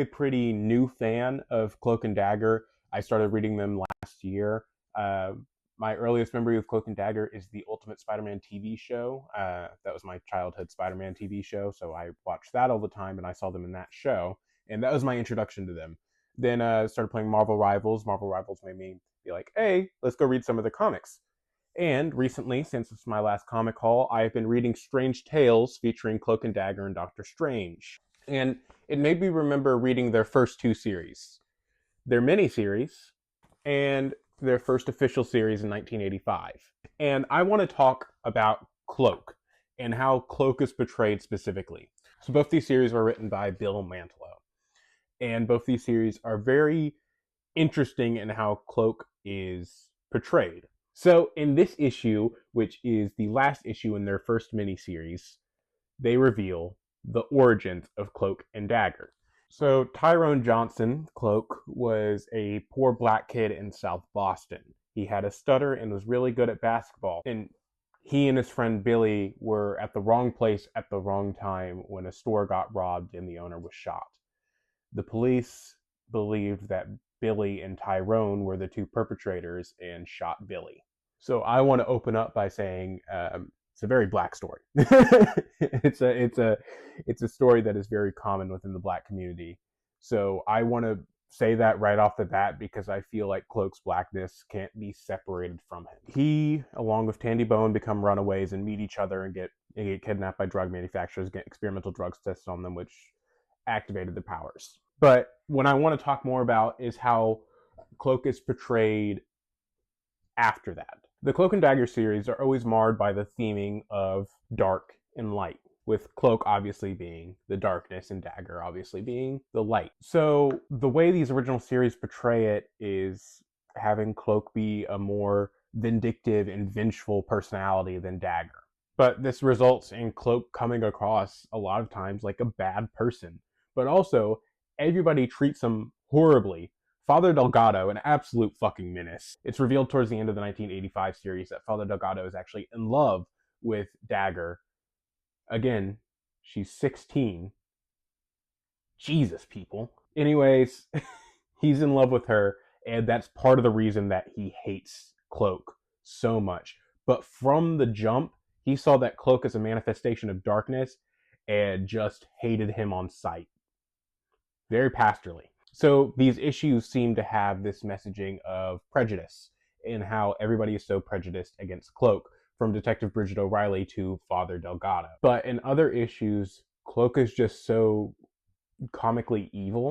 a pretty new fan of Cloak and Dagger. I started reading them last year. Uh, my earliest memory of Cloak and Dagger is the Ultimate Spider-Man TV show. That was my childhood Spider-Man TV show, so I watched that all the time, and I saw them in that show, and that was my introduction to them. Then started playing Marvel Rivals. Marvel Rivals made me be like, hey, let's go read some of the comics. And recently, since it's my last comic haul, I have been reading Strange Tales featuring Cloak and Dagger and Doctor Strange. And it made me remember reading their first two series, their miniseries, and their first official series in 1985. And I want to talk about Cloak and how Cloak is portrayed specifically. So both these series were written by Bill Mantlo. And both these series are very interesting in how Cloak is portrayed. So in this issue, which is the last issue in their first miniseries, they reveal the origins of Cloak and Dagger. So Tyrone Johnson, Cloak, was a poor black kid in South Boston. He had a stutter and was really good at basketball. And he and his friend Billy were at the wrong place at the wrong time when a store got robbed and the owner was shot. The police believed that Billy and Tyrone were the two perpetrators and shot Billy. So I want to open up by saying it's a very black story. it's a story that is very common within the black community. So I want to say that right off the bat because I feel like Cloak's blackness can't be separated from him. He, along with Tandy Bone, become runaways and meet each other and get kidnapped by drug manufacturers, get experimental drugs tested on them, which activated their powers. But what I want to talk more about is how Cloak is portrayed after that. The Cloak and Dagger series are always marred by the theming of dark and light, with Cloak obviously being the darkness and Dagger obviously being the light. So the way these original series portray it is having Cloak be a more vindictive and vengeful personality than Dagger. But this results in Cloak coming across a lot of times like a bad person. But also, everybody treats him horribly. Father Delgado, an absolute fucking menace. It's revealed towards the end of the 1985 series that Father Delgado is actually in love with Dagger. Again, she's 16. Jesus, people. Anyways, he's in love with her, and that's part of the reason that he hates Cloak so much. But from the jump, he saw that Cloak as a manifestation of darkness and just hated him on sight. Very pastorally. So these issues seem to have this messaging of prejudice and how everybody is so prejudiced against Cloak, from Detective Bridget O'Reilly to Father Delgado. But in other issues, Cloak is just so comically evil